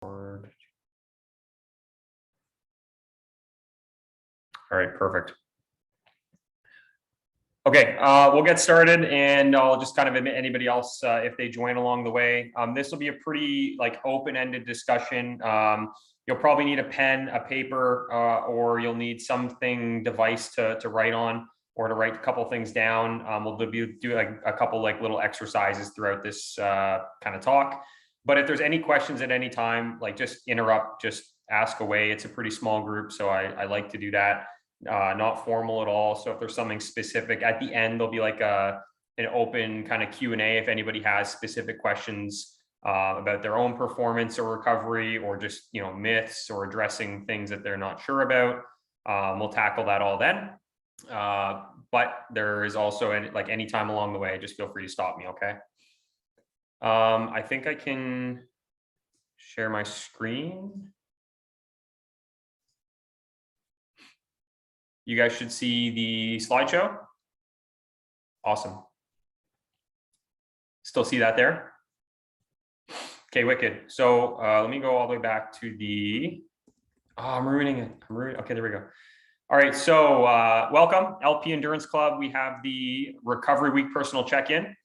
All right, perfect. Okay, we'll get started, and I'll just kind of admit anybody else if they join along the way. This will be a pretty open-ended discussion. You'll probably need a pen, a paper, or you'll need something device to write on, or to write a couple things down. We'll do a couple little exercises throughout this kind of talk. But if there's any questions at any time, just interrupt, just ask away. It's a pretty small group, so I like to do that. Not formal at all. So if there's something specific at the end, there'll be an open kind of Q&A if anybody has specific questions about their own performance or recovery, or just myths, or addressing things that they're not sure about. We'll tackle that all then. But there is also any time along the way, just feel free to stop me. Okay. I think I can share my screen. You guys should see the slideshow. Awesome. Still see that there? Okay, wicked. So let me go all the way back to the, I'm ruining it. Okay, there we go. All right, so welcome, LP Endurance Club. We have the Recovery Week personal check-in.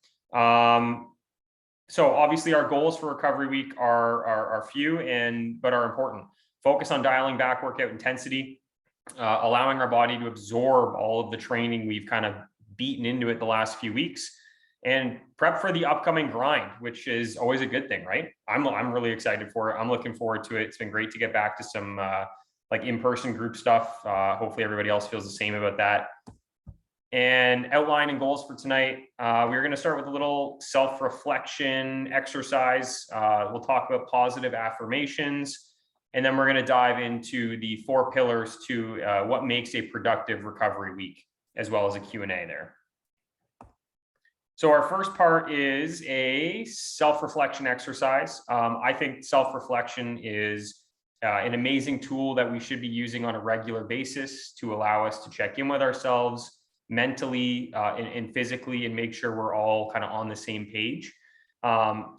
So obviously our goals for Recovery Week are few but are important. Focus on dialing back workout intensity, allowing our body to absorb all of the training we've kind of beaten into it the last few weeks, and prep for the upcoming grind, which is always a good thing, right? I'm really excited for it. I'm looking forward to it. It's been great to get back to some in-person group stuff. Hopefully everybody else feels the same about that. And outlining goals for tonight, we're going to start with a little self-reflection exercise. We'll talk about positive affirmations. And then we're going to dive into the 4 pillars to what makes a productive recovery week, as well as a Q&A there. So our first part is a self-reflection exercise. I think self-reflection is an amazing tool that we should be using on a regular basis to allow us to check in with ourselves mentally and physically, and make sure we're all kind of on the same page.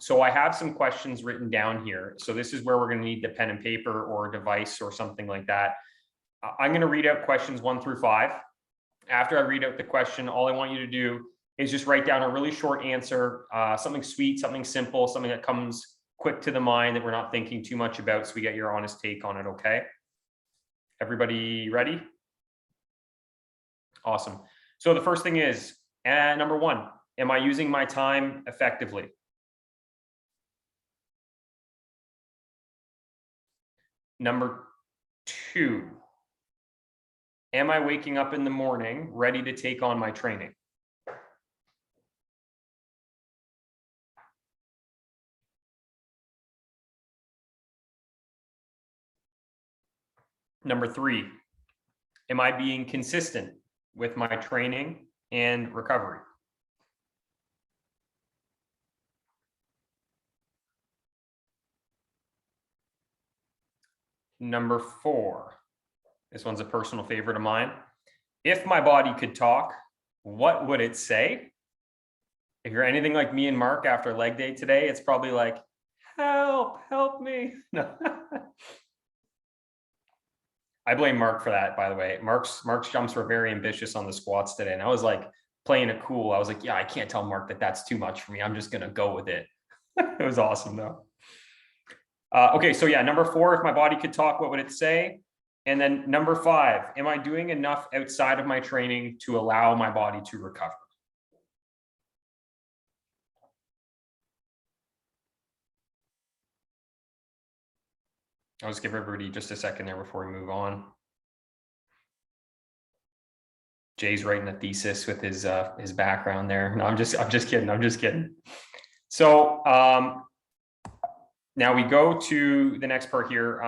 So I have some questions written down here. So this is where we're going to need the pen and paper or a device or something like that. I'm going to read out questions 1 through 5. After I read out the question, all I want you to do is just write down a really short answer, something sweet, something simple, something that comes quick to the mind that we're not thinking too much about, so we get your honest take on it. Okay. Everybody ready? Awesome. So the first thing is, number 1, am I using my time effectively? Number 2, am I waking up in the morning ready to take on my training? Number 3, am I being consistent with my training and recovery? Number 4, this one's a personal favorite of mine. If my body could talk, what would it say? If you're anything like me and Mark after leg day today, it's probably like, help me. No. I blame Mark for that, by the way. Mark's jumps were very ambitious on the squats today. And I was playing it cool. I was like, yeah, I can't tell Mark that that's too much for me. I'm just going to go with it. It was awesome though. Okay, so yeah, number 4, if my body could talk, what would it say? And then number 5, am I doing enough outside of my training to allow my body to recover? I'll just give everybody just a second there before we move on. Jay's writing a thesis with his background there. No, I'm just kidding. So now we go to the next part here.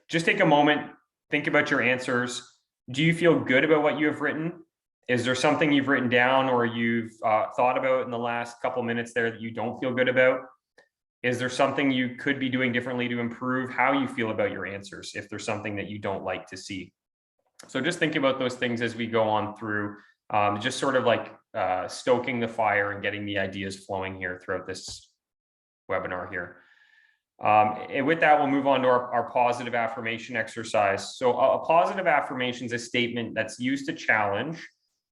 Just take a moment, think about your answers. Do you feel good about what you have written? Is there something you've written down or you've thought about in the last couple minutes there that you don't feel good about? Is there something you could be doing differently to improve how you feel about your answers, if there's something that you don't like to see? So just think about those things as we go on through, just sort of stoking the fire and getting the ideas flowing here throughout this webinar here. And with that, we'll move on to our positive affirmation exercise. So a positive affirmation is a statement that's used to challenge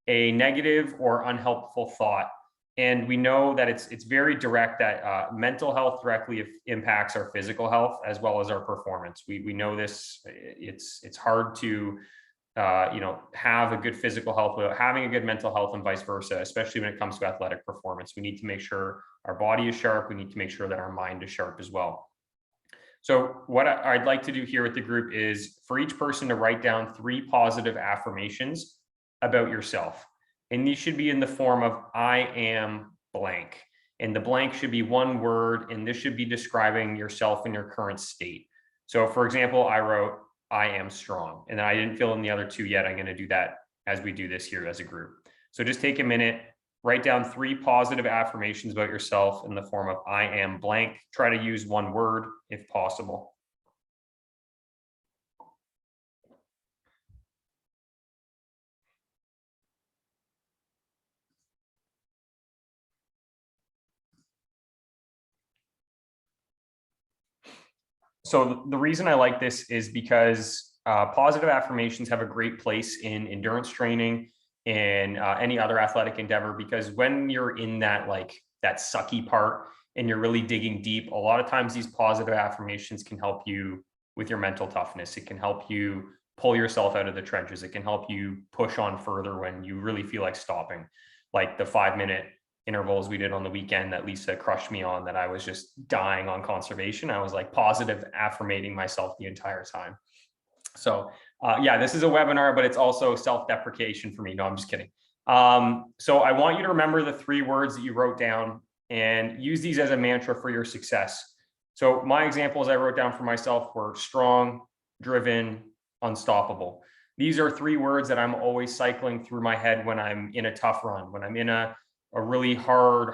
a negative or unhelpful thought. And we know that it's very direct, that mental health directly impacts our physical health as well as our performance. We know this. It's hard to have a good physical health without having a good mental health, and vice versa, especially when it comes to athletic performance. We need to make sure our body is sharp. We need to make sure that our mind is sharp as well. So what I'd like to do here with the group is for each person to write down 3 positive affirmations about yourself. And these should be in the form of I am blank. And the blank should be one word, and this should be describing yourself in your current state. So for example, I wrote, I am strong. And I didn't fill in the other 2 yet. I'm going to do that as we do this here as a group. So just take a minute, write down 3 positive affirmations about yourself in the form of I am blank. Try to use one word if possible. So the reason I like this is because positive affirmations have a great place in endurance training and any other athletic endeavor, because when you're in that that sucky part and you're really digging deep, a lot of times these positive affirmations can help you with your mental toughness. It can help you pull yourself out of the trenches. It can help you push on further when you really feel like stopping, like the 5-minute intervals we did on the weekend that Lisa crushed me on, that I was just dying on conservation. I was like positive affirmating myself the entire time. So yeah, this is a webinar, but it's also self-deprecation for me. No, I'm just kidding. So I want you to remember the 3 words that you wrote down and use these as a mantra for your success. So my examples I wrote down for myself were strong, driven, unstoppable. These are 3 words that I'm always cycling through my head when I'm in a tough run, when I'm in a really hard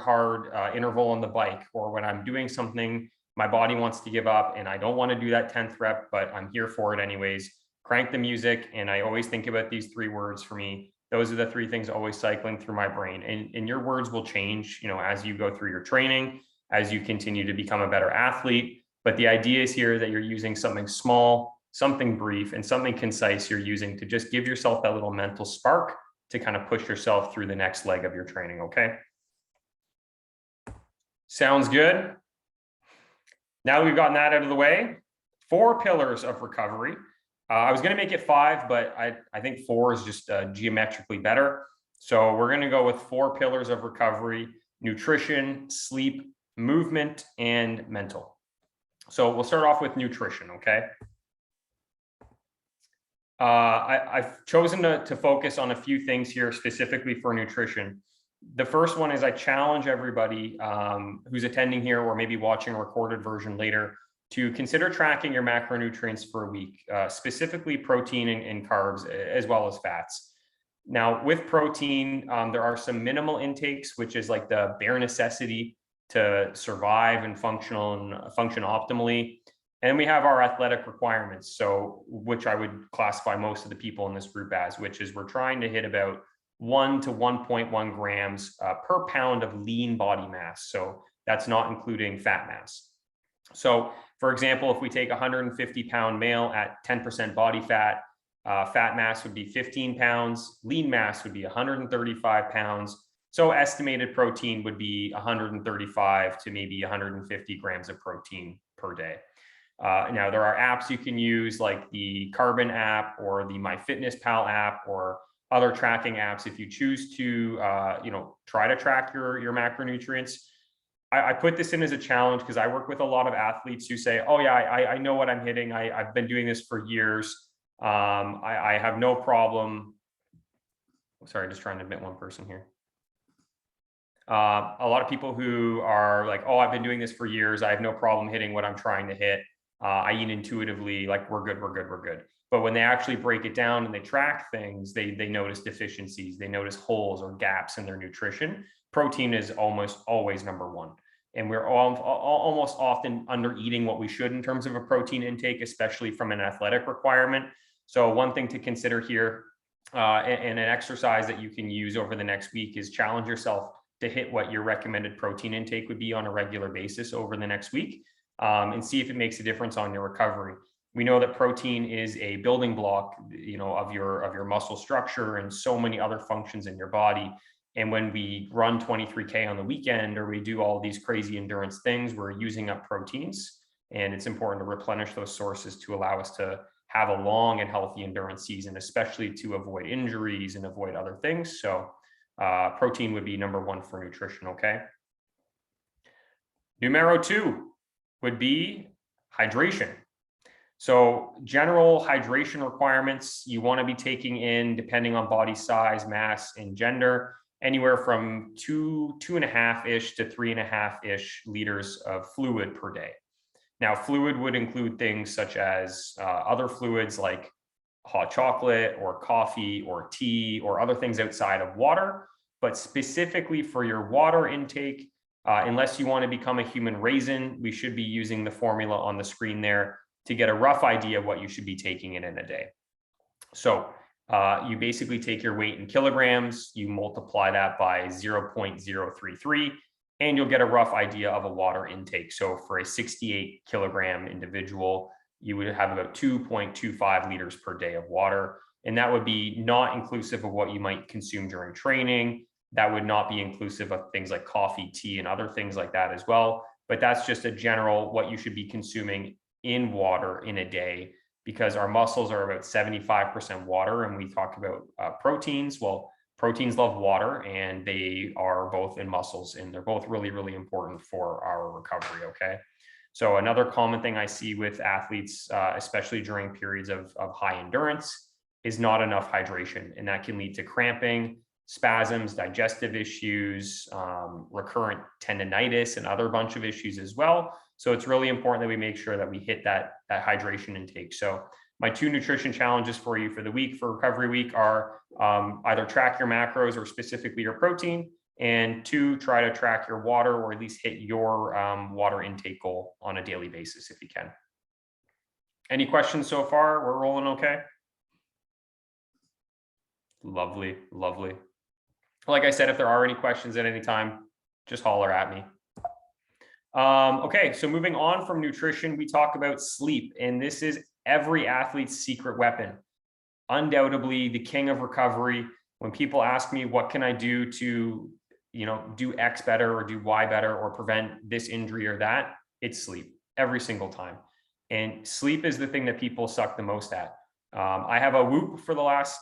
interval on the bike, or when I'm doing something my body wants to give up and I don't want to do that 10th rep, but I'm here for it anyways. Crank the music. And I always think about these 3 words for me. Those are the 3 things always cycling through my brain. And your words will change, as you go through your training, as you continue to become a better athlete. But the idea is here that you're using something small, something brief, and something concise you're using to just give yourself that little mental spark to kind of push yourself through the next leg of your training. Okay. Sounds good. Now that we've gotten that out of the way, 4 pillars of recovery. I was going to make it 5, but I think 4 is just geometrically better. So we're going to go with 4 pillars of recovery: nutrition, sleep, movement, and mental. So we'll start off with nutrition. Okay. I've chosen to focus on a few things here specifically for nutrition. The first one is I challenge everybody who's attending here or maybe watching a recorded version later to consider tracking your macronutrients for a week, specifically protein and carbs, as well as fats. Now, with protein, there are some minimal intakes, which is like the bare necessity to survive and function optimally. And we have our athletic requirements, so which I would classify most of the people in this group as, which is we're trying to hit about 1 to 1.1 grams per pound of lean body mass. So that's not including fat mass. So for example, if we take a 150-pound male at 10% body fat, fat mass would be 15 pounds, lean mass would be 135 pounds. So estimated protein would be 135 to maybe 150 grams of protein per day. Now there are apps you can use like the Carbon app or the MyFitnessPal app or other tracking apps if you choose to try to track your macronutrients. I put this in as a challenge because I work with a lot of athletes who say, oh yeah, I know what I'm hitting. I've been doing this for years. I have no problem. Sorry, just trying to admit one person here. A lot of people who are like, oh, I've been doing this for years. I have no problem hitting what I'm trying to hit. I eat intuitively, like we're good. But when they actually break it down and they track things, they notice deficiencies, they notice holes or gaps in their nutrition. Protein is almost always number 1. And we're almost often under eating what we should in terms of a protein intake, especially from an athletic requirement. So one thing to consider here and an exercise that you can use over the next week is challenge yourself to hit what your recommended protein intake would be on a regular basis over the next week. and see if it makes a difference on your recovery. We know that protein is a building block, of your muscle structure and so many other functions in your body. And when we run 23K on the weekend, or we do all these crazy endurance things, we're using up proteins, and it's important to replenish those sources to allow us to have a long and healthy endurance season, especially to avoid injuries and avoid other things. So protein would be number one for nutrition, okay? Numero 2 would be hydration. So general hydration requirements, you want to be taking in, depending on body size, mass, and gender, anywhere from 2.5-ish to 3.5-ish liters of fluid per day. Now, fluid would include things such as other fluids like hot chocolate or coffee or tea or other things outside of water. But specifically for your water intake, unless you want to become a human raisin, we should be using the formula on the screen there to get a rough idea of what you should be taking in a day. So you basically take your weight in kilograms, you multiply that by 0.033, and you'll get a rough idea of a water intake. So for a 68 kilogram individual, you would have about 2.25 liters per day of water. And that would be not inclusive of what you might consume during training. That would not be inclusive of things like coffee, tea, and other things like that as well. But that's just a general what you should be consuming in water in a day, because our muscles are about 75% water. And we talk about proteins. Well, proteins love water, and they are both in muscles, and they're both really, really important for our recovery, okay? So another common thing I see with athletes, especially during periods of high endurance, is not enough hydration. And that can lead to cramping, spasms, digestive issues, recurrent tendonitis, and other bunch of issues as well. So it's really important that we make sure that we hit that hydration intake. So my 2 nutrition challenges for you for the week, for recovery week, are either track your macros or specifically your protein, and 2, try to track your water, or at least hit your water intake goal on a daily basis if you can. Any questions so far? We're rolling okay? Lovely, lovely. Like I said, if there are any questions at any time, just holler at me. Okay, so moving on from nutrition, we talk about sleep, and this is every athlete's secret weapon. Undoubtedly the king of recovery. When people ask me, what can I do to, do X better or do Y better or prevent this injury or that, it's sleep every single time. And sleep is the thing that people suck the most at. I have a Whoop for the last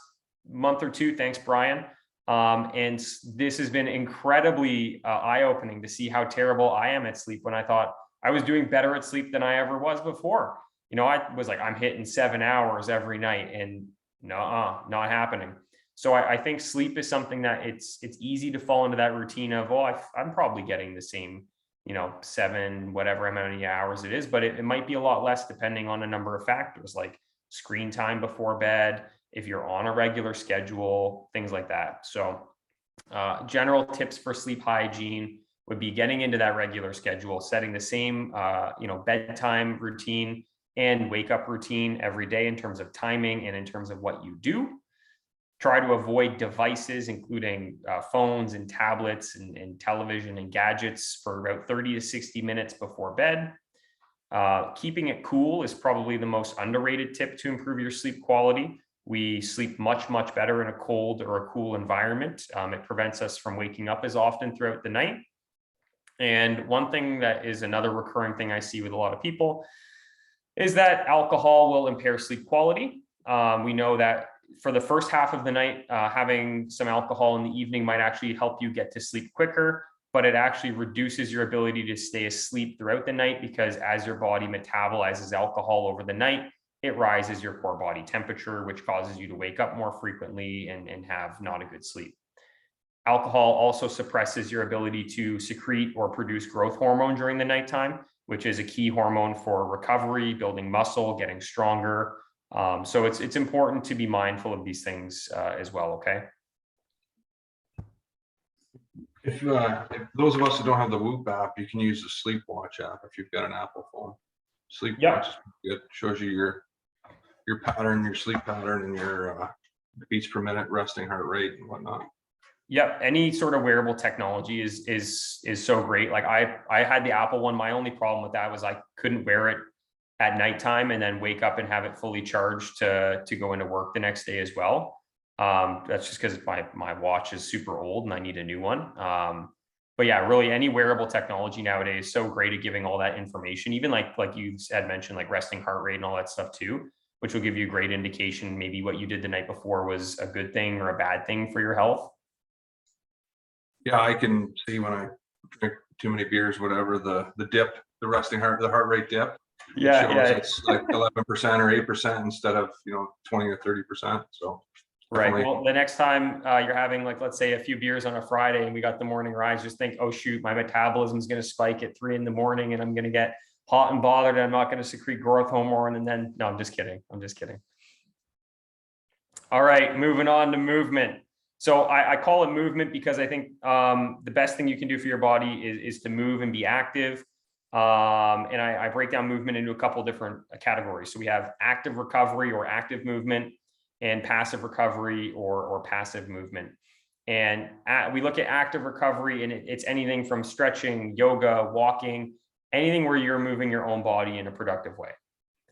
month or 2. Thanks, Brian. And this has been incredibly eye-opening to see how terrible I am at sleep, when I thought I was doing better at sleep than I ever was before. I was like, I'm hitting 7 hours every night, and no, not happening. So I think sleep is something that it's easy to fall into that routine of, I'm probably getting the same, 7, whatever many hours it is, but it might be a lot less depending on a number of factors like screen time before bed, if you're on a regular schedule, things like that. So general tips for sleep hygiene would be getting into that regular schedule, setting the same, bedtime routine and wake up routine every day in terms of timing and in terms of what you do. Try to avoid devices, including phones and tablets and television and gadgets, for about 30 to 60 minutes before bed. Keeping it cool is probably the most underrated tip to improve your sleep quality. We sleep much, much better in a cold or a cool environment. It prevents us from waking up as often throughout the night. And one thing that is another recurring thing I see with a lot of people is that alcohol will impair sleep quality. We know that for the first half of the night, having some alcohol in the evening might actually help you get to sleep quicker, but it actually reduces your ability to stay asleep throughout the night, because as your body metabolizes alcohol over the night, it rises your core body temperature, which causes you to wake up more frequently and have not a good sleep. Alcohol also suppresses your ability to secrete or produce growth hormone during the nighttime, which is a key hormone for recovery, building muscle, getting stronger. So it's important to be mindful of these things as well, okay? If those of us who don't have the Whoop app, you can use the Sleep Watch app if you've got an Apple phone. Sleep Watch is good. Shows you your pattern, your sleep pattern, and your beats per minute, resting heart rate, and whatnot. Yep. Any sort of wearable technology is so great. Like I had the Apple one. My only problem with that was I couldn't wear it at nighttime and then wake up and have it fully charged to go into work the next day as well. That's just because my watch is super old and I need a new one. But yeah, really any wearable technology nowadays is so great at giving all that information, even like you had mentioned, like resting heart rate and all that stuff too, which will give you a great indication. Maybe what you did the night before was a good thing or a bad thing for your health. Yeah, I can see when I drink too many beers, whatever, the dip, the heart rate dip. It Yeah, shows yeah. it's like 11% or 8% instead of 20 or 30%. So Right. definitely, Well, the next time you're having, like, let's say a few beers on a Friday and we got the morning rise, just think, oh, shoot, my metabolism is going to spike at 3 a.m. and I'm going to get hot and bothered. And I'm not going to secrete growth hormone. And then, no, I'm just kidding. I'm just kidding. All right. Moving on to movement. So I call it movement because I think the best thing you can do for your body is to move and be active. And I break down movement into a couple different categories. So we have active recovery or active movement, and passive recovery or passive movement. And we look at active recovery, and it's anything from stretching, yoga, walking, anything where you're moving your own body in a productive way.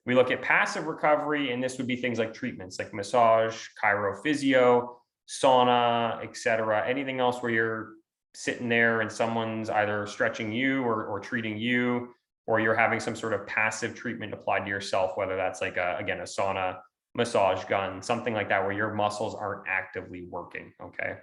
We look at passive recovery, and this would be things like treatments like massage, chiro, physio, sauna, etc. Anything else where you're sitting there and someone's either stretching you or treating you, or you're having some sort of passive treatment applied to yourself, whether that's like again, a sauna, massage gun, something like that, where your muscles aren't actively working. Okay.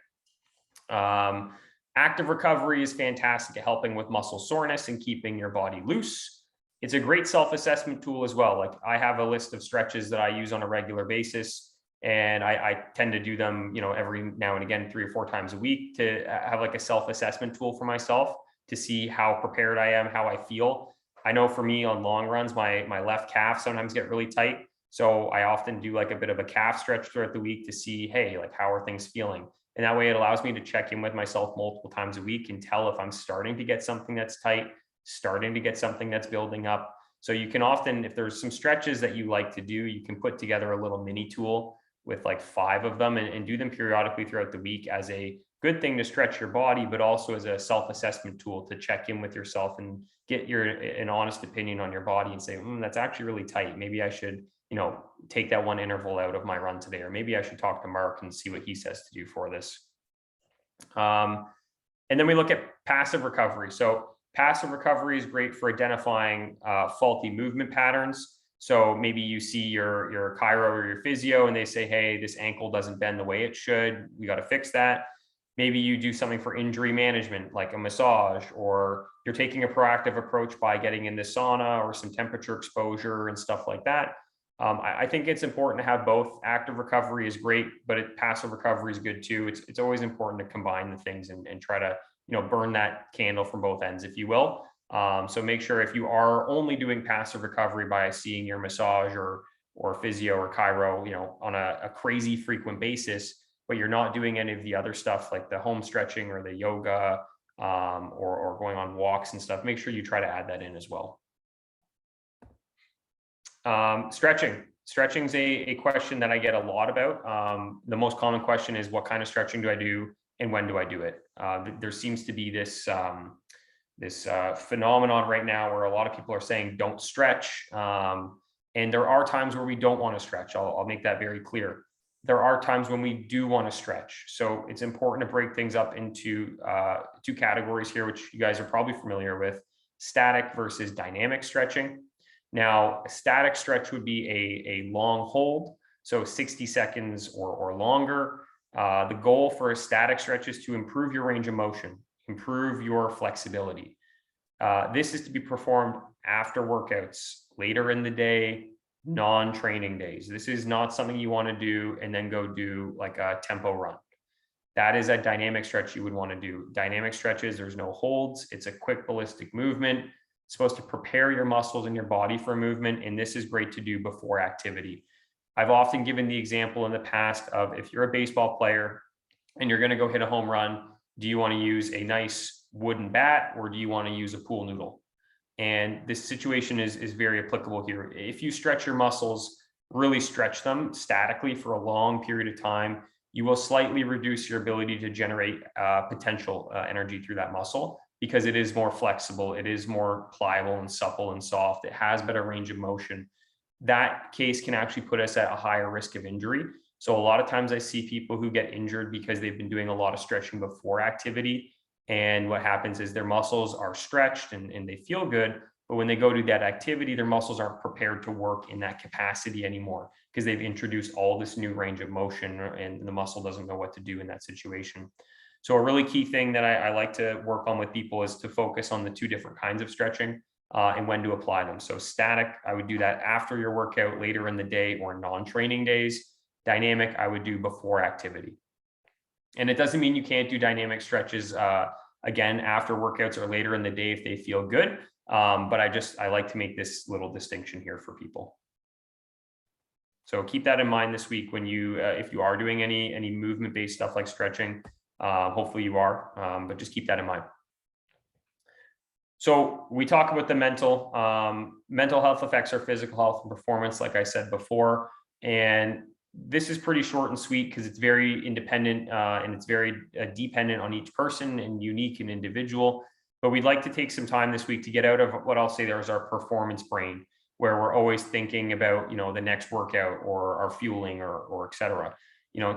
Active recovery is fantastic at helping with muscle soreness and keeping your body loose. It's a great self-assessment tool as well. Like I have a list of stretches that I use on a regular basis, and I tend to do them, every now and again, 3 or 4 times a week, to have like a self-assessment tool for myself to see how prepared I am, how I feel. I know for me on long runs, my left calf sometimes get really tight. So I often do like a bit of a calf stretch throughout the week to see, hey, like how are things feeling? And that way it allows me to check in with myself multiple times a week and tell if I'm starting to get something that's tight, starting to get something that's building up. So you can often, if there's some stretches that you like to do, you can put together a little mini tool with like 5 of them and do them periodically throughout the week as a good thing to stretch your body, but also as a self-assessment tool to check in with yourself and get an honest opinion on your body and say, that's actually really tight. Maybe I should, take that one interval out of my run today, or maybe I should talk to Mark and see what he says to do for this. And then we look at passive recovery. So passive recovery is great for identifying faulty movement patterns. So maybe you see your chiro or your physio and they say, hey, this ankle doesn't bend the way it should. We got to fix that. Maybe you do something for injury management, like a massage, or you're taking a proactive approach by getting in the sauna or some temperature exposure and stuff like that. I think it's important to have both. Active recovery is great, but passive recovery is good too. It's always important to combine the things and try to, burn that candle from both ends, if you will. So make sure if you are only doing passive recovery by seeing your massage or physio or chiro, on a crazy frequent basis, but you're not doing any of the other stuff like the home stretching or the yoga, or going on walks and stuff, make sure you try to add that in as well. Stretching is a question that I get a lot about. The most common question is, what kind of stretching do I do and when do I do it? There seems to be this phenomenon right now where a lot of people are saying don't stretch. And there are times where we don't want to stretch. I'll make that very clear. There are times when we do want to stretch. So it's important to break things up into 2 categories here, which you guys are probably familiar with: static versus dynamic stretching. Now, a static stretch would be a long hold, so 60 seconds or longer. The goal for a static stretch is to improve your range of motion, improve your flexibility. This is to be performed after workouts, later in the day, non-training days. This is not something you want to do and then go do like a tempo run. That is a dynamic stretch you would want to do. Dynamic stretches, there's no holds. It's a quick ballistic movement. It's supposed to prepare your muscles and your body for movement, and this is great to do before activity. I've often given the example in the past of, if you're a baseball player and you're going to go hit a home run, do you want to use a nice wooden bat or do you want to use a pool noodle? And this situation is very applicable here. If you stretch your muscles, really stretch them statically for a long period of time, you will slightly reduce your ability to generate potential energy through that muscle, because it is more flexible, it is more pliable and supple and soft, it has better range of motion. That case can actually put us at a higher risk of injury. So a lot of times I see people who get injured because they've been doing a lot of stretching before activity. And what happens is their muscles are stretched and they feel good. But when they go to that activity, their muscles aren't prepared to work in that capacity anymore, because they've introduced all this new range of motion and the muscle doesn't know what to do in that situation. So a really key thing that I like to work on with people is to focus on the two different kinds of stretching and when to apply them. So static, I would do that after your workout, later in the day, or non-training days. Dynamic, I would do before activity. And it doesn't mean you can't do dynamic stretches again after workouts or later in the day if they feel good. But I like to make this little distinction here for people. So keep that in mind this week when you, if you are doing any movement-based stuff like stretching. Hopefully you are, but just keep that in mind. So we talk about the mental health affects our physical health and performance, like I said before. And this is pretty short and sweet because it's very independent and it's very dependent on each person and unique and individual. But we'd like to take some time this week to get out of what I'll say there is our performance brain, where we're always thinking about, the next workout or our fueling or et cetera.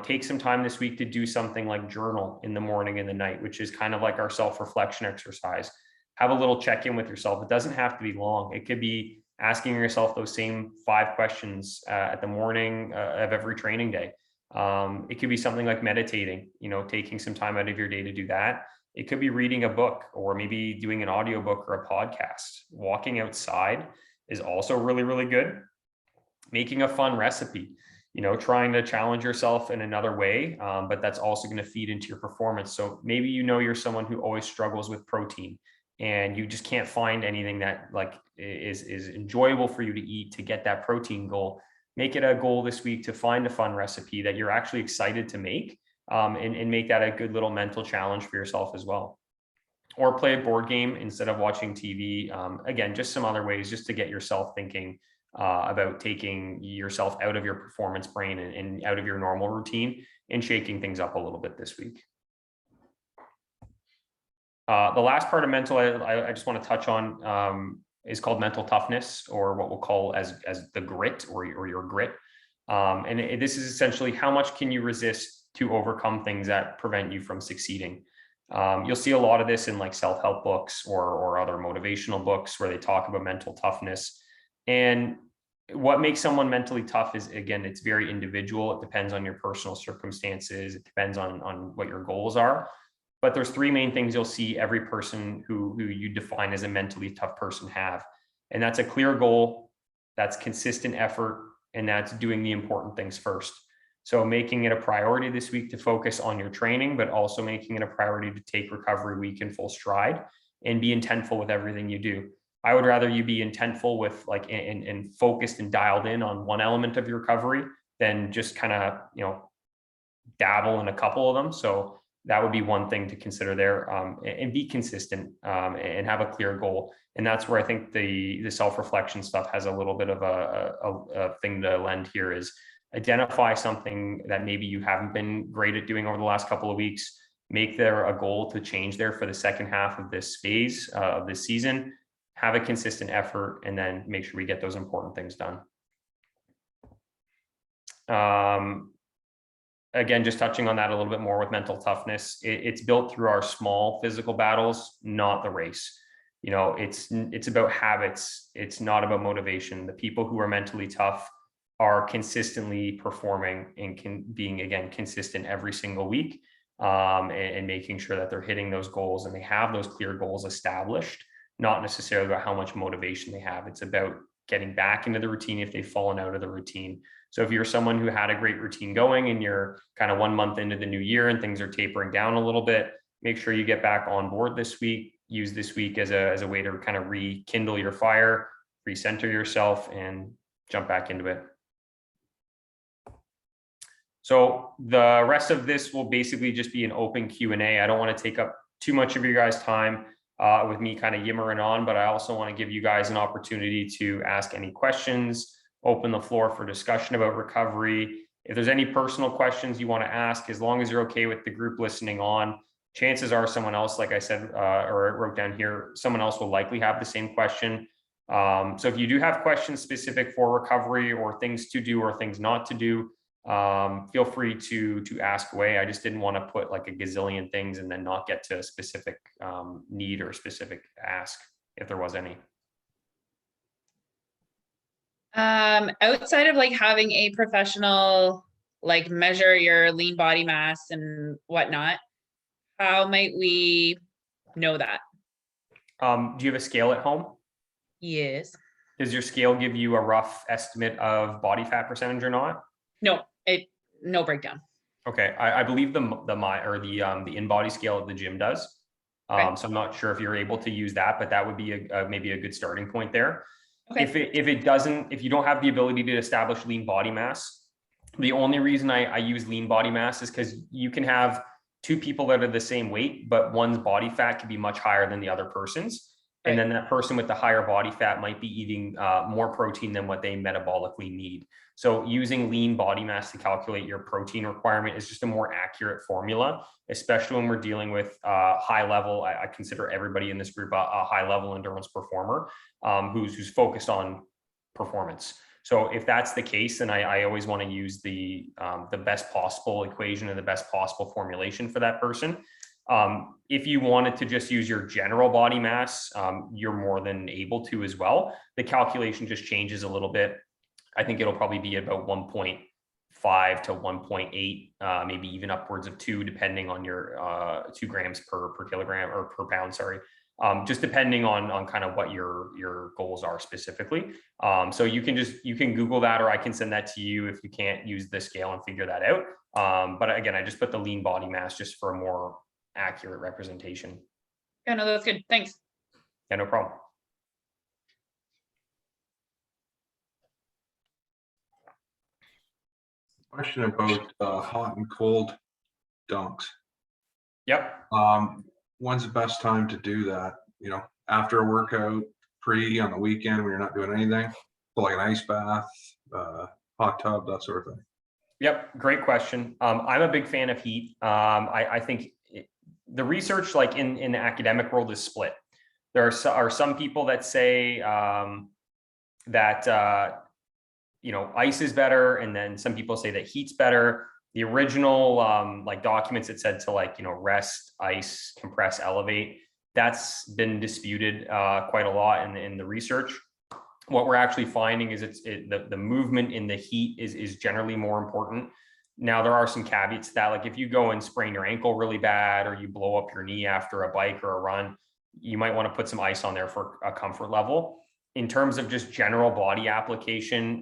Take some time this week to do something like journal in the morning and the night, which is kind of like our self-reflection exercise. Have a little check-in with yourself. It doesn't have to be long. It could be asking yourself those same 5 questions at the morning of every training day. It could be something like meditating, taking some time out of your day to do that. It could be reading a book, or maybe doing an audiobook or a podcast. Walking outside is also really, really good. Making a fun recipe, trying to challenge yourself in another way, but that's also going to feed into your performance. So maybe you're someone who always struggles with protein and you just can't find anything that is enjoyable for you to eat to get that protein goal. Make it a goal this week to find a fun recipe that you're actually excited to make, and make that a good little mental challenge for yourself as well. Or play a board game instead of watching TV. Again, just some other ways just to get yourself thinking about taking yourself out of your performance brain and out of your normal routine and shaking things up a little bit this week. The last part of mental I just want to touch on is called mental toughness, or what we'll call as the grit or your grit. And this is essentially how much can you resist to overcome things that prevent you from succeeding. You'll see a lot of this in like self-help books or other motivational books where they talk about mental toughness. And what makes someone mentally tough is, again, it's very individual. It depends on your personal circumstances. It depends on what your goals are. But there's 3 main things you'll see every person who you define as a mentally tough person have. And that's a clear goal, that's consistent effort, and that's doing the important things first. So making it a priority this week to focus on your training, but also making it a priority to take recovery week in full stride and be intentful with everything you do. I would rather you be intentful with and focused and dialed in on one element of your recovery than just kind of, dabble in a couple of them. So that would be one thing to consider there, and be consistent and have a clear goal. And that's where I think the self-reflection stuff has a little bit of a thing to lend here, is identify something that maybe you haven't been great at doing over the last couple of weeks, make there a goal to change there for the second half of this phase of this season, have a consistent effort, and then make sure we get those important things done. Again, just touching on that a little bit more with mental toughness, it's built through our small physical battles, not the race. It's about habits. It's not about motivation. The people who are mentally tough are consistently performing and being, again, consistent every single week, and making sure that they're hitting those goals and they have those clear goals established, not necessarily about how much motivation they have. It's about getting back into the routine if they've fallen out of the routine. So if you're someone who had a great routine going and you're kind of 1 month into the new year and things are tapering down a little bit, make sure you get back on board this week. Use this week as a way to kind of rekindle your fire, recenter yourself, and jump back into it. So the rest of this will basically just be an open Q&A. I don't want to take up too much of your guys' time with me kind of yimmering on, but I also want to give you guys an opportunity to ask any questions, open the floor for discussion about recovery. If there's any personal questions you want to ask, as long as you're okay with the group listening on, chances are someone else, like I said, or I wrote down here, someone else will likely have the same question. So if you do have questions specific for recovery or things to do or things not to do, feel free to ask away. I just didn't want to put like a gazillion things and then not get to a specific need or specific ask, if there was any. Outside of like having a professional like measure your lean body mass and whatnot, how might we know that? Do you have a scale at home? Yes. Does your scale give you a rough estimate of body fat percentage or not? No, no breakdown. Okay, I believe the in-body scale at the gym does. Okay. So I'm not sure if you're able to use that, but that would be maybe a good starting point there. Okay. If you don't have the ability to establish lean body mass, the only reason I use lean body mass is because you can have two people that are the same weight, but one's body fat can be much higher than the other person's. Right. And then that person with the higher body fat might be eating more protein than what they metabolically need. So using lean body mass to calculate your protein requirement is just a more accurate formula, especially when we're dealing with high level. I consider everybody in this group a high level endurance performer who's focused on performance. So if that's the case, then I always want to use the best possible equation and the best possible formulation for that person. If you wanted to just use your general body mass, you're more than able to as well. The calculation just changes a little bit. I think it'll probably be about 1.5 to 1.8, maybe even upwards of 2, depending on your 2 grams per kilogram or per pound, sorry. Just depending on kind of what your goals are specifically. So you can Google that, or I can send that to you if you can't use the scale and figure that out. But again, I just put the lean body mass just for a more accurate representation. Yeah, no, that's good. Thanks. Yeah, no problem. Question about hot and cold dunks. Yep. When's the best time to do that? You know, after a workout, pre, on the weekend when you're not doing anything, so like an ice bath, hot tub, that sort of thing. Yep, great question. I'm a big fan of heat. I think the research, like in the academic world, is split. There are some people that say that ice is better, and then some people say that heat's better. The original like documents, it said to rest, ice, compress, elevate. That's been disputed quite a lot in the research. What we're actually finding is the movement in the heat is generally more important. Now, there are some caveats to that. Like if you go and sprain your ankle really bad, or you blow up your knee after a bike or a run, you might want to put some ice on there for a comfort level. In terms of just general body application,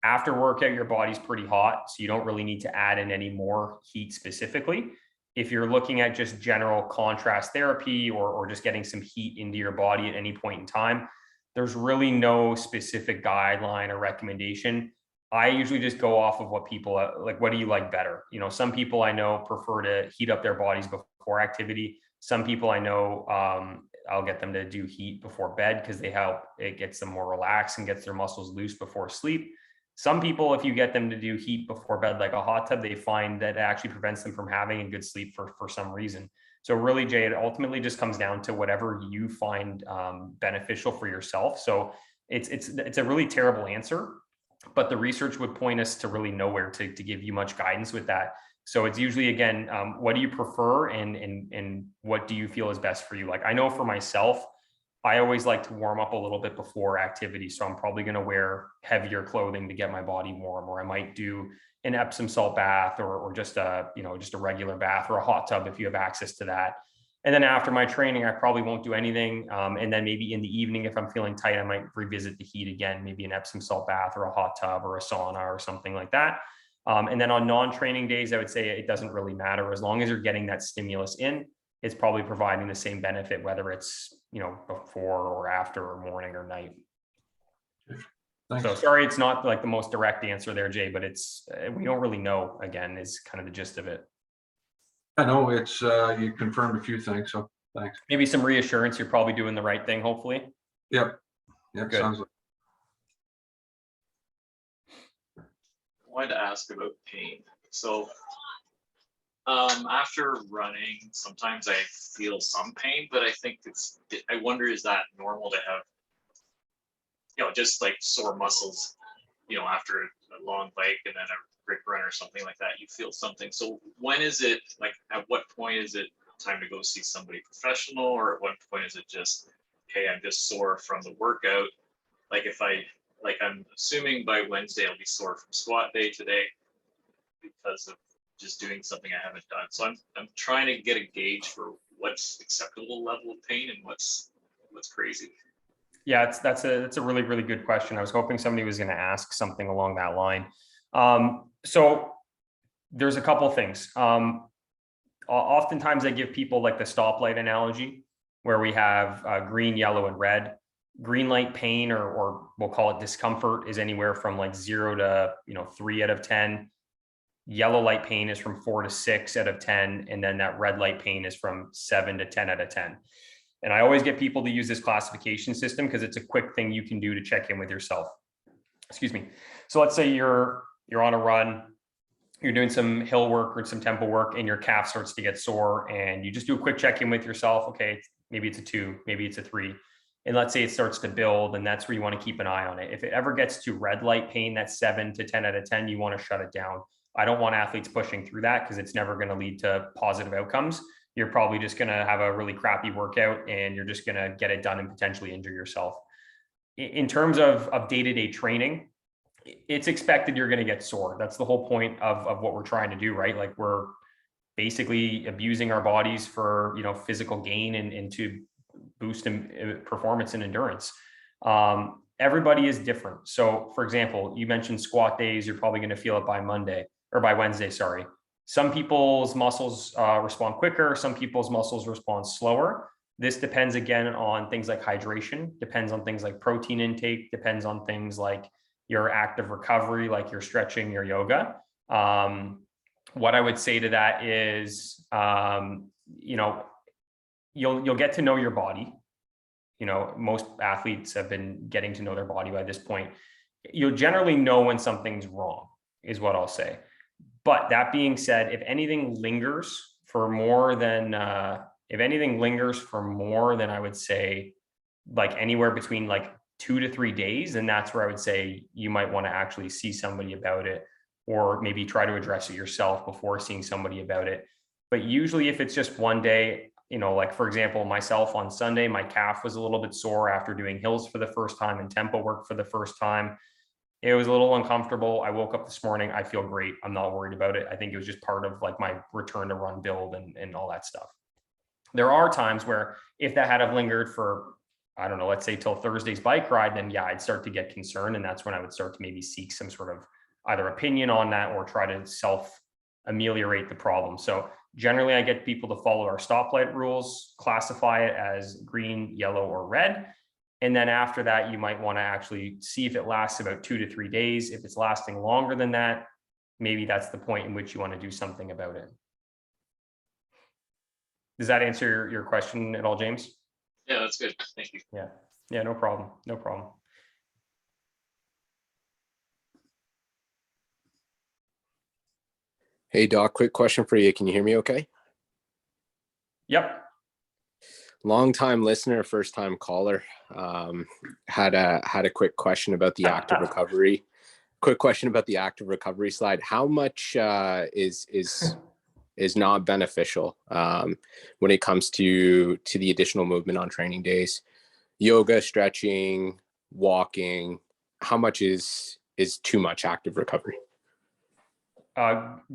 after workout, your body's pretty hot, so you don't really need to add in any more heat specifically. If you're looking at just general contrast therapy or just getting some heat into your body at any point in time, there's really no specific guideline or recommendation. I usually just go off of what people like. What do you like better? Some people I know prefer to heat up their bodies before activity. Some people I know, I'll get them to do heat before bed because it gets them more relaxed and gets their muscles loose before sleep. Some people, if you get them to do heat before bed, like a hot tub, they find that it actually prevents them from having a good sleep for some reason. So really, Jay, it ultimately just comes down to whatever you find beneficial for yourself. So it's a really terrible answer, but the research would point us to really nowhere to give you much guidance with that. So it's usually, again, what do you prefer and what do you feel is best for you? Like I know for myself, I always like to warm up a little bit before activity. So I'm probably going to wear heavier clothing to get my body warm, or I might do an Epsom salt bath or just a regular bath or a hot tub if you have access to that. And then after my training, I probably won't do anything. And then maybe in the evening, if I'm feeling tight, I might revisit the heat again, maybe an Epsom salt bath or a hot tub or a sauna or something like that. And then on non-training days, I would say it doesn't really matter. As long as you're getting that stimulus in, it's probably providing the same benefit, whether it's, before or after or morning or night. Thanks. So sorry, it's not like the most direct answer there, Jay, but we don't really know, again, is kind of the gist of it. I know it's, you confirmed a few things, so thanks. Maybe some reassurance you're probably doing the right thing, hopefully. Yep. Yeah, Good. sounds like. wanted to ask about pain. So after running, sometimes I feel some pain, but I think I wonder, is that normal to have, just like sore muscles, after a long bike and then a quick run or something like that, you feel something. So when is it, like, at what point is it time to go see somebody professional, or at what point is it just, okay, I'm just sore from the workout? Like I'm assuming by Wednesday I'll be sore from squat day today because of just doing something I haven't done. So I'm trying to get a gauge for what's acceptable level of pain and what's crazy. Yeah, that's a really, really good question. I was hoping somebody was going to ask something along that line. So there's a couple things. Oftentimes I give people like the stoplight analogy, where we have green, yellow, and red. Green light pain, or we'll call it discomfort, is anywhere from like 0 to 3 out of 10. Yellow light pain is from 4 to 6 out of 10. And then that red light pain is from 7 to 10 out of 10. And I always get people to use this classification system because it's a quick thing you can do to check in with yourself. Excuse me. So let's say you're on a run, you're doing some hill work or some tempo work, and your calf starts to get sore, and you just do a quick check-in with yourself. Okay, maybe it's a 2, maybe it's a 3. And let's say it starts to build, and that's where you want to keep an eye on it. If it ever gets to red light pain, that's 7 to 10 out of 10, you want to shut it down. I don't want athletes pushing through that because it's never going to lead to positive outcomes. You're probably just going to have a really crappy workout, and you're just going to get it done and potentially injure yourself. In terms of day-to-day training, it's expected you're going to get sore. That's the whole point of what we're trying to do, right? Like, we're basically abusing our bodies for, physical gain and to boost performance and endurance. Everybody is different. So for example, you mentioned squat days, you're probably going to feel it by Wednesday, sorry. Some people's muscles respond quicker. Some people's muscles respond slower. This depends again on things like hydration, depends on things like protein intake, depends on things like your active recovery, like your stretching, your yoga. What I would say to that is, you'll get to know your body. Most athletes have been getting to know their body by this point. You'll generally know when something's wrong, is what I'll say. But that being said, if anything lingers for more than I would say, like anywhere between like 2 to 3 days, then that's where I would say you might want to actually see somebody about it, or maybe try to address it yourself before seeing somebody about it. But usually if it's just one day, like for example, myself on Sunday, my calf was a little bit sore after doing hills for the first time and tempo work for the first time. It was a little uncomfortable. I woke up this morning, I feel great. I'm not worried about it. I think it was just part of like my return to run build and all that stuff. There are times where if that had have lingered for, I don't know, let's say till Thursday's bike ride, then yeah, I'd start to get concerned. And that's when I would start to maybe seek some sort of either opinion on that or try to self ameliorate the problem. So generally I get people to follow our stoplight rules, classify it as green, yellow, or red. And then after that, you might want to actually see if it lasts about 2 to 3 days. If it's lasting longer than that, maybe that's the point in which you want to do something about it. Does that answer your question at all, James? Yeah, that's good. Thank you. Yeah, no problem. No problem. Hey, Doc, quick question for you. Can you hear me okay? Yep. Long time listener, first time caller. Had a quick question about the active recovery. Quick question about the active recovery slide. How much is not beneficial when it comes to the additional movement on training days? Yoga, stretching, walking. How much is too much active recovery?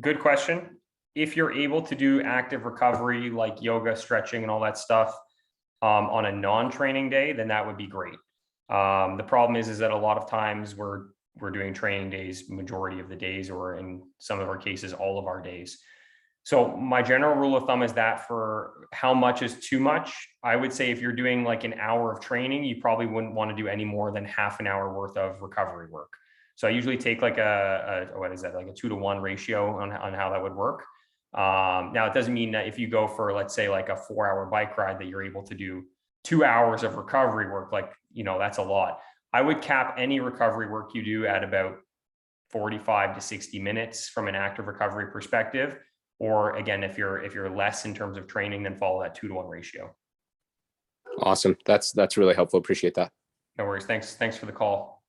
Good question. If you're able to do active recovery like yoga, stretching, and all that stuff on a non-training day, then that would be great. The problem is that a lot of times we're doing training days majority of the days, or in some of our cases, all of our days. So my general rule of thumb is that for how much is too much, I would say if you're doing like an hour of training, you probably wouldn't want to do any more than half an hour worth of recovery work. So I usually take like what is that, like a 2-to-1 ratio on how that would work. Now it doesn't mean that if you go for, let's say, like a 4-hour bike ride, that you're able to do 2 hours of recovery work. Like, that's a lot. I would cap any recovery work you do at about 45 to 60 minutes from an active recovery perspective. Or again, if you're less in terms of training, then follow that 2-to-1 ratio. Awesome. That's really helpful. Appreciate that. No worries. Thanks for the call.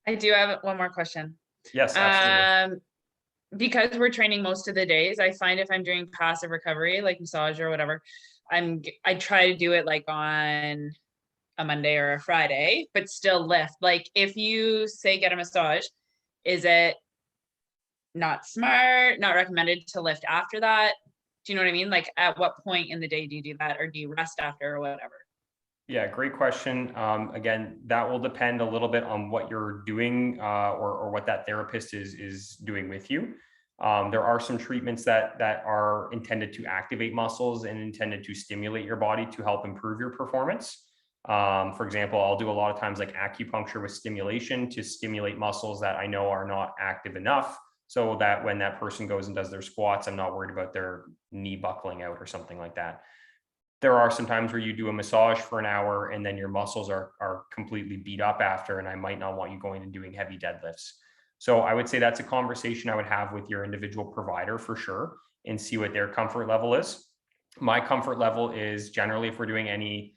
I do have one more question. Yes, absolutely. Because we're training most of the days, I find if I'm doing passive recovery, like massage or whatever, I try to do it like on a Monday or a Friday, but still lift. Like if you say get a massage, is it not smart, not recommended to lift after that? Do you know what I mean? Like at what point in the day do you do that, or do you rest after or whatever? Yeah, great question. Again, that will depend a little bit on what you're doing or what that therapist is doing with you. There are some treatments that are intended to activate muscles and intended to stimulate your body to help improve your performance. For example, I'll do a lot of times like acupuncture with stimulation to stimulate muscles that I know are not active enough, so that when that person goes and does their squats, I'm not worried about their knee buckling out or something like that. There are some times where you do a massage for an hour and then your muscles are completely beat up after, and I might not want you going and doing heavy deadlifts. So I would say that's a conversation I would have with your individual provider for sure, and see what their comfort level is. My comfort level is generally if we're doing any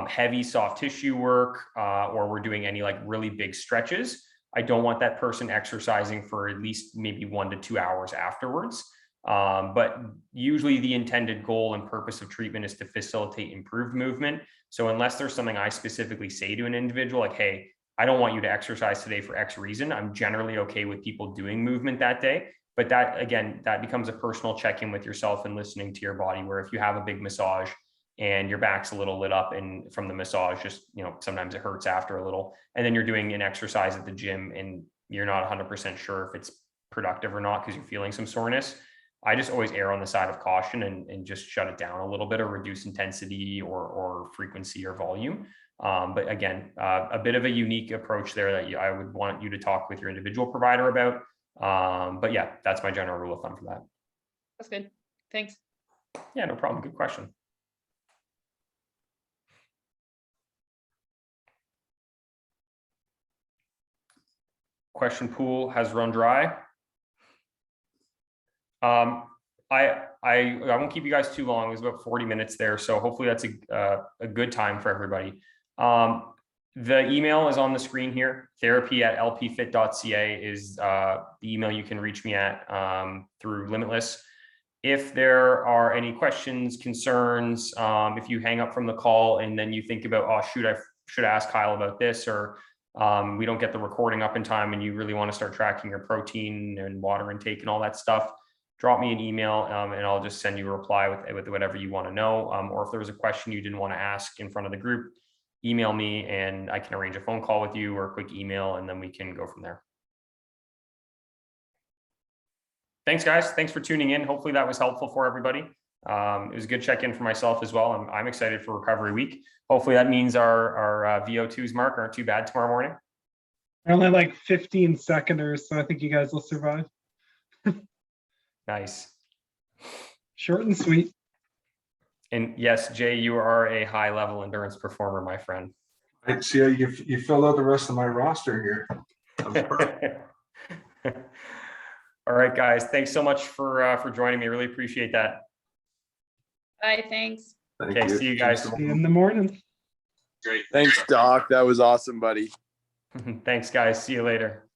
heavy soft tissue work or we're doing any like really big stretches, I don't want that person exercising for at least maybe 1 to 2 hours afterwards. But usually the intended goal and purpose of treatment is to facilitate improved movement. So unless there's something I specifically say to an individual, like, hey, I don't want you to exercise today for X reason, I'm generally okay with people doing movement that day. But that, again, that becomes a personal check-in with yourself and listening to your body, where if you have a big massage and your back's a little lit up and from the massage, just, sometimes it hurts after a little, and then you're doing an exercise at the gym and you're not 100% sure if it's productive or not because you're feeling some soreness, I just always err on the side of caution and just shut it down a little bit or reduce intensity or frequency or volume. But again, a bit of a unique approach there that I would want you to talk with your individual provider about. But yeah, that's my general rule of thumb for that. That's good. Thanks. Yeah, no problem. Good question. Question pool has run dry. I won't keep you guys too long. It was about 40 minutes there, so hopefully that's a good time for everybody. The email is on the screen here. therapy@lpfit.ca is the email you can reach me at through Limitless. If there are any questions, concerns, if you hang up from the call and then you think about, oh shoot, I should ask Kyle about this, or we don't get the recording up in time and you really want to start tracking your protein and water intake and all that stuff, drop me an email and I'll just send you a reply with whatever you want to know. Or if there was a question you didn't want to ask in front of the group, email me and I can arrange a phone call with you or a quick email, and then we can go from there. Thanks, guys. Thanks for tuning in. Hopefully that was helpful for everybody. It was a good check-in for myself as well. I'm excited for recovery week. Hopefully that means our VO2s, Mark, aren't too bad tomorrow morning. Only like 15 seconders, so I think you guys will survive. Nice. Short and sweet. And yes, Jay, you are a high-level endurance performer, my friend. I see you filled out the rest of my roster here. That was perfect. All right, guys. Thanks so much for joining me. Really appreciate that. Bye. Thanks. Thank Okay, see you guys. See you in the morning. Great. Thanks, Doc. That was awesome, buddy. Thanks, guys. See you later.